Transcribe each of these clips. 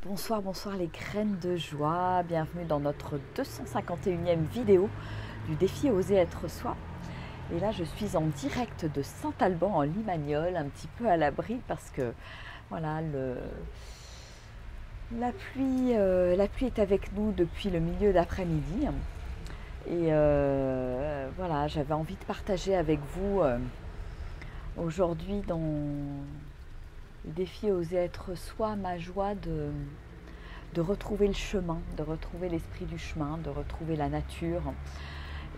Bonsoir, bonsoir les graines de joie, bienvenue dans notre 251e vidéo du défi Oser être soi. Et là je suis en direct de Saint-Alban en Limagnole, un petit peu à l'abri parce que voilà, la pluie est avec nous depuis le milieu d'après-midi. Et voilà, j'avais envie de partager avec vous aujourd'hui dans le défi Oser être soi ma joie de retrouver le chemin, de retrouver l'esprit du chemin, de retrouver la nature.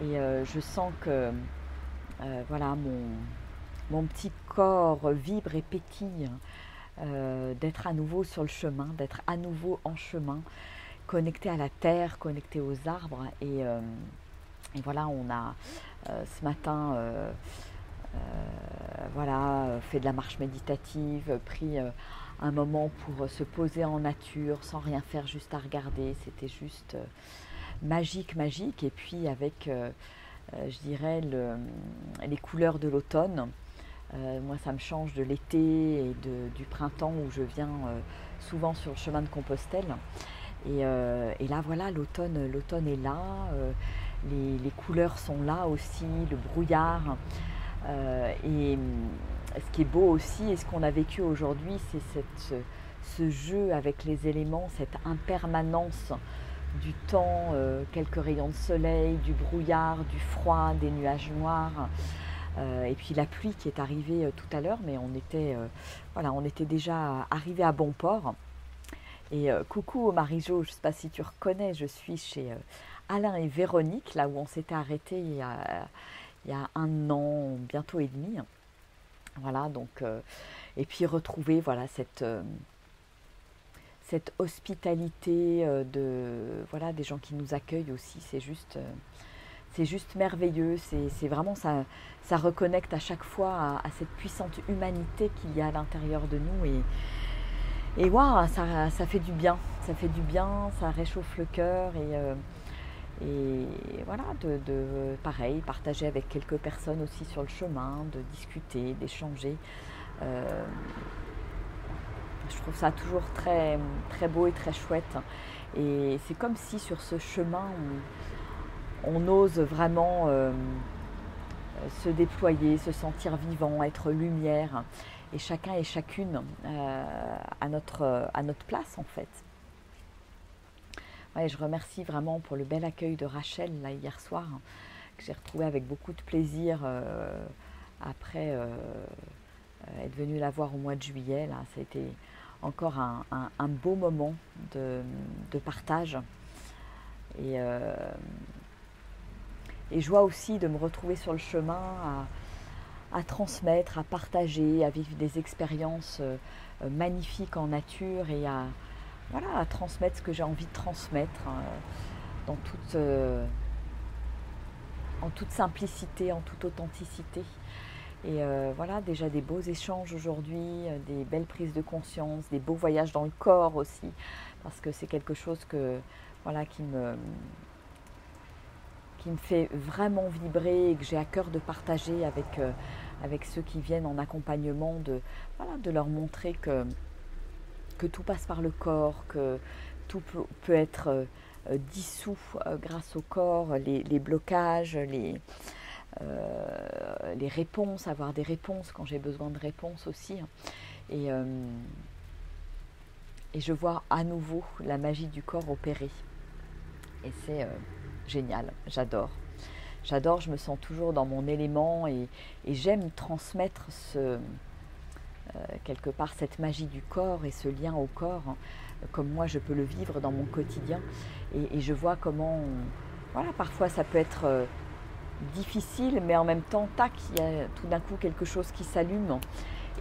Et je sens que voilà, mon petit corps vibre et pétille d'être à nouveau sur le chemin, d'être à nouveau en chemin, connecté à la terre, connecté aux arbres. Et voilà, on a ce matin voilà, fait de la marche méditative, pris un moment pour se poser en nature sans rien faire, juste à regarder. C'était juste magique, magique. Et puis avec, je dirais, les couleurs de l'automne. Moi, ça me change de l'été et du printemps où je viens souvent sur le chemin de Compostelle. Et là, voilà, l'automne est là. Les couleurs sont là aussi, le brouillard. Et ce qui est beau aussi, et ce qu'on a vécu aujourd'hui, c'est ce jeu avec les éléments, cette impermanence du temps, quelques rayons de soleil, du brouillard, du froid, des nuages noirs. Et puis la pluie qui est arrivée tout à l'heure, mais voilà, on était déjà arrivé à bon port. Et coucou Marie-Jo, je ne sais pas si tu reconnais, je suis chez Alain et Véronique, là où on s'était arrêté il y a 1 an, bientôt et demi. Voilà, donc, et puis retrouver voilà, cette hospitalité voilà, des gens qui nous accueillent aussi, c'est juste merveilleux. C'est vraiment ça reconnecte à chaque fois à cette puissante humanité qu'il y a à l'intérieur de nous. Et waouh, ça fait du bien, ça réchauffe le cœur. Et voilà, pareil, partager avec quelques personnes aussi sur le chemin, de discuter, d'échanger. Je trouve ça toujours très, très beau et très chouette. Et c'est comme si sur ce chemin, on ose vraiment se déployer, se sentir vivant, être lumière. Et chacun et chacune à notre place en fait. Ouais, je remercie vraiment pour le bel accueil de Rachel là, hier soir, que j'ai retrouvé avec beaucoup de plaisir après être venue la voir au mois de juillet. Là. Ça a été encore un beau moment de partage. Et joie aussi de me retrouver sur le chemin à transmettre, à partager, à vivre des expériences magnifiques en nature et voilà, à transmettre ce que j'ai envie de transmettre dans en toute simplicité, en toute authenticité. Et voilà, déjà des beaux échanges aujourd'hui, des belles prises de conscience, des beaux voyages dans le corps aussi, parce que c'est quelque chose voilà, qui me fait vraiment vibrer et que j'ai à cœur de partager avec ceux qui viennent en accompagnement, voilà, de leur montrer que tout passe par le corps, que tout peut être dissous grâce au corps, les blocages, les réponses, avoir des réponses quand j'ai besoin de réponses aussi. Et je vois à nouveau la magie du corps opérer. Et c'est génial, j'adore. J'adore, je me sens toujours dans mon élément et j'aime transmettre quelque part cette magie du corps et ce lien au corps, comme moi je peux le vivre dans mon quotidien. Et je vois comment, voilà, parfois ça peut être difficile, mais en même temps, tac, il y a tout d'un coup quelque chose qui s'allume.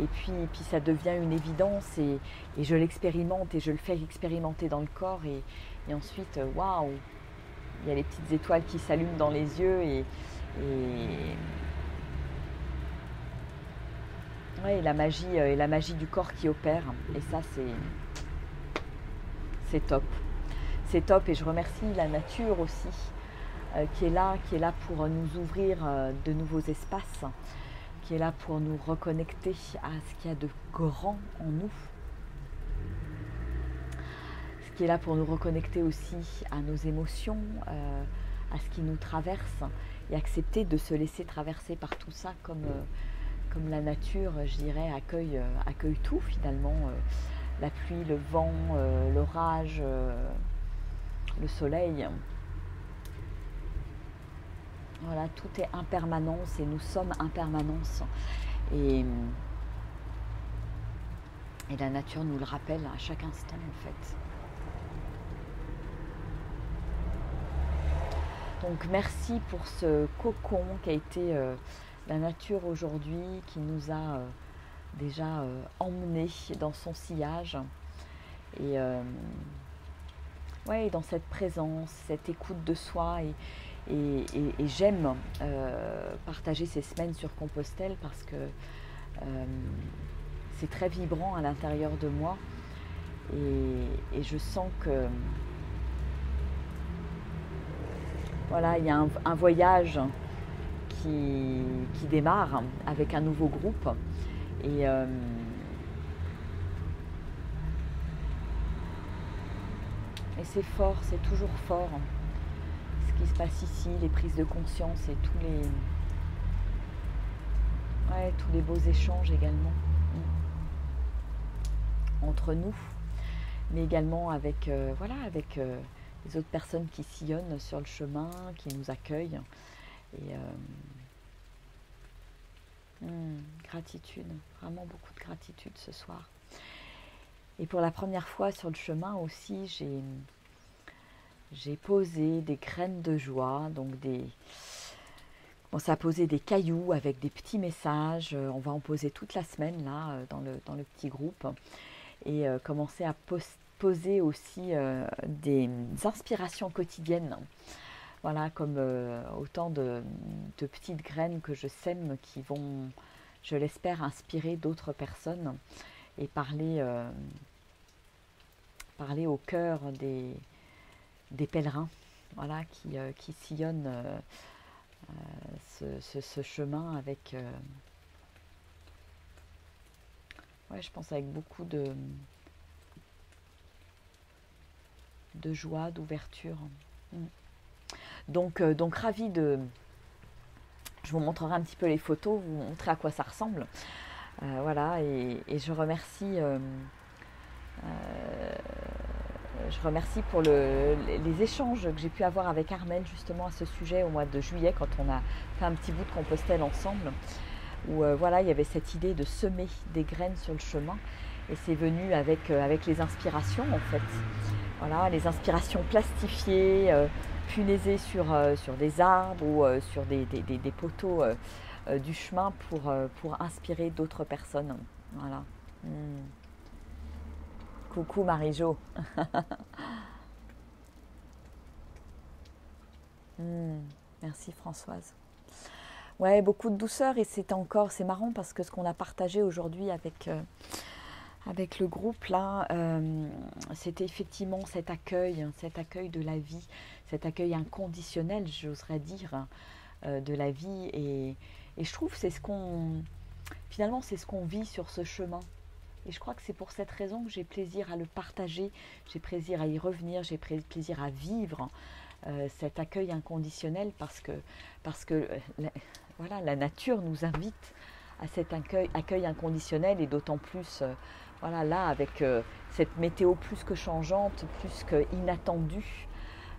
Et puis ça devient une évidence et je l'expérimente et je le fais expérimenter dans le corps. Et ensuite, waouh, il y a les petites étoiles qui s'allument dans les yeux ouais, et la magie du corps qui opère. Et ça, c'est top. C'est top et je remercie la nature aussi qui est là pour nous ouvrir de nouveaux espaces, qui est là pour nous reconnecter à ce qu'il y a de grand en nous. qui est là pour nous reconnecter aussi à nos émotions, à ce qui nous traverse, et accepter de se laisser traverser par tout ça comme la nature, je dirais, accueille tout finalement, la pluie, le vent, l'orage, le soleil. Voilà, tout est impermanence et nous sommes impermanence. Et la nature nous le rappelle à chaque instant en fait. Donc merci pour ce cocon qui a été la nature aujourd'hui, qui nous a déjà emmenés dans son sillage. Et ouais, dans cette présence, cette écoute de soi. Et j'aime partager ces semaines sur Compostelle parce que c'est très vibrant à l'intérieur de moi. Et je sens que voilà, il y a un voyage qui démarre avec un nouveau groupe. Et c'est fort, c'est toujours fort. Ce qui se passe ici, les prises de conscience et tous les beaux échanges également entre nous, mais également avec les autres personnes qui sillonnent sur le chemin, qui nous accueillent. Et gratitude, vraiment beaucoup de gratitude ce soir. Et pour la première fois sur le chemin aussi, j'ai posé des graines de joie, donc commencé à poser des cailloux avec des petits messages. On va en poser toute la semaine là dans le petit groupe, et commencer à poser aussi des inspirations quotidiennes. Voilà, comme autant de petites graines que je sème qui vont, je l'espère, inspirer d'autres personnes et parler au cœur des pèlerins, voilà, qui sillonnent ce chemin avec, je pense avec beaucoup de joie, d'ouverture. Donc ravie de... Je vous montrerai un petit peu les photos, vous montrer à quoi ça ressemble. Voilà, et je remercie... Je remercie pour les échanges que j'ai pu avoir avec Armelle justement à ce sujet au mois de juillet, quand on a fait un petit bout de Compostelle ensemble, où voilà, il y avait cette idée de semer des graines sur le chemin, et c'est venu avec les inspirations en fait. Voilà, les inspirations plastifiées, punaisées sur des arbres ou sur des poteaux du chemin pour inspirer d'autres personnes. Voilà. Coucou Marie-Jo. Merci Françoise. Ouais, beaucoup de douceur, et c'est marrant parce que ce qu'on a partagé aujourd'hui avec le groupe là, c'était effectivement cet accueil de la vie, cet accueil inconditionnel, j'oserais dire, de la vie, et je trouve que c'est ce qu'on vit sur ce chemin. Et je crois que c'est pour cette raison que j'ai plaisir à le partager, j'ai plaisir à y revenir, j'ai plaisir à vivre cet accueil inconditionnel, parce que voilà, la nature nous invite à cet accueil inconditionnel, et d'autant plus voilà, là avec cette météo plus que changeante, plus que inattendue.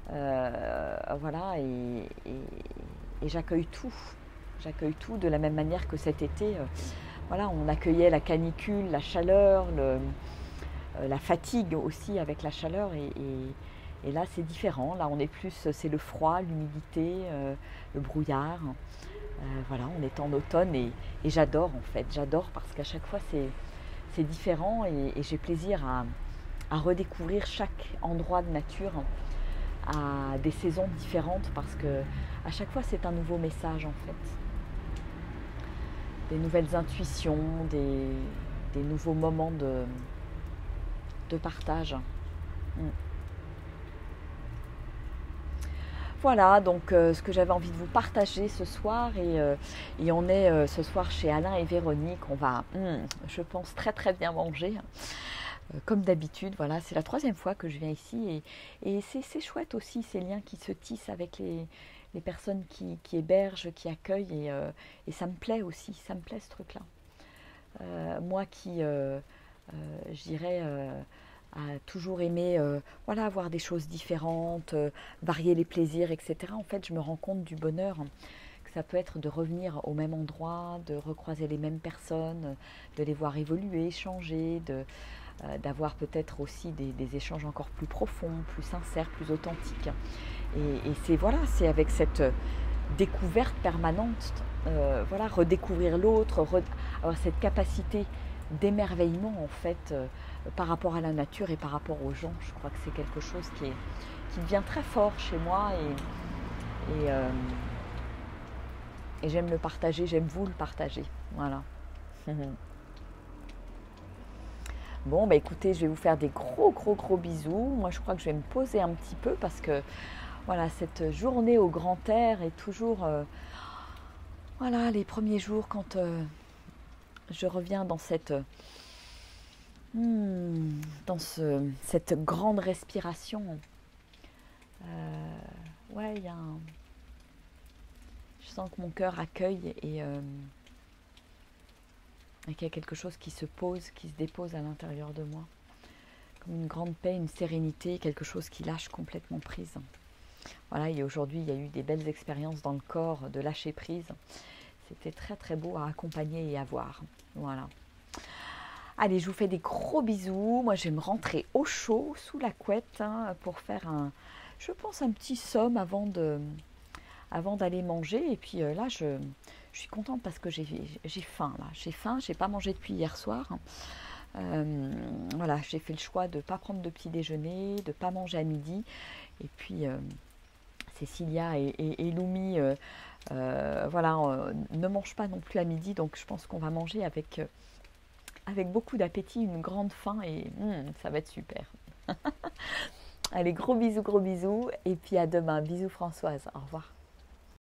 Voilà, et j'accueille tout de la même manière que cet été. Voilà, on accueillait la canicule, la chaleur, la fatigue aussi avec la chaleur, et là c'est différent. Là on est plus, c'est le froid, l'humidité, le brouillard. Voilà, on est en automne, et j'adore en fait, parce qu'à chaque fois c'est différent, et j'ai plaisir à redécouvrir chaque endroit de nature à des saisons différentes, parce que à chaque fois c'est un nouveau message en fait. Des nouvelles intuitions, des nouveaux moments de partage. Voilà, donc ce que j'avais envie de vous partager ce soir, et on est ce soir chez Alain et Véronique. On va, je pense, très très bien manger. comme d'habitude, voilà, c'est la troisième fois que je viens ici et c'est chouette aussi ces liens qui se tissent avec les personnes qui hébergent, qui accueillent et ça me plaît aussi, ça me plaît ce truc-là. Moi qui, je dirais, a toujours aimé voilà, avoir des choses différentes, varier les plaisirs, etc. En fait, je me rends compte du bonheur que ça peut être de revenir au même endroit, de recroiser les mêmes personnes, de les voir évoluer, changer, d'avoir peut-être aussi des échanges encore plus profonds, plus sincères, plus authentiques. Et c'est voilà, c'est avec cette découverte permanente, voilà, redécouvrir l'autre, avoir cette capacité d'émerveillement en fait par rapport à la nature et par rapport aux gens. Je crois que c'est quelque chose qui devient très fort chez moi et, euh, et j'aime le partager, j'aime vous le partager. Voilà. Bon, bah écoutez, je vais vous faire des gros bisous. Moi, je crois que je vais me poser un petit peu parce que voilà, cette journée au grand air est toujours, voilà, les premiers jours quand je reviens dans cette grande respiration. Ouais, je sens que mon cœur accueille et qu'il y a quelque chose qui se pose, qui se dépose à l'intérieur de moi. Comme une grande paix, une sérénité, quelque chose qui lâche complètement prise. Voilà, et aujourd'hui, il y a eu des belles expériences dans le corps de lâcher prise. C'était très beau à accompagner et à voir. Voilà. Allez, je vous fais des gros bisous. Moi, je vais me rentrer au chaud, sous la couette, pour faire je pense, un petit somme avant d'aller manger. Et puis là, je suis contente parce que j'ai faim. Là. J'ai faim, je n'ai pas mangé depuis hier soir. Voilà, j'ai fait le choix de ne pas prendre de petit déjeuner, de ne pas manger à midi. Et puis, Cécilia et Loumi voilà, ne mangent pas non plus à midi. Donc, je pense qu'on va manger avec beaucoup d'appétit, une grande faim et ça va être super. Allez, gros bisous et puis à demain. Bisous Françoise, au revoir.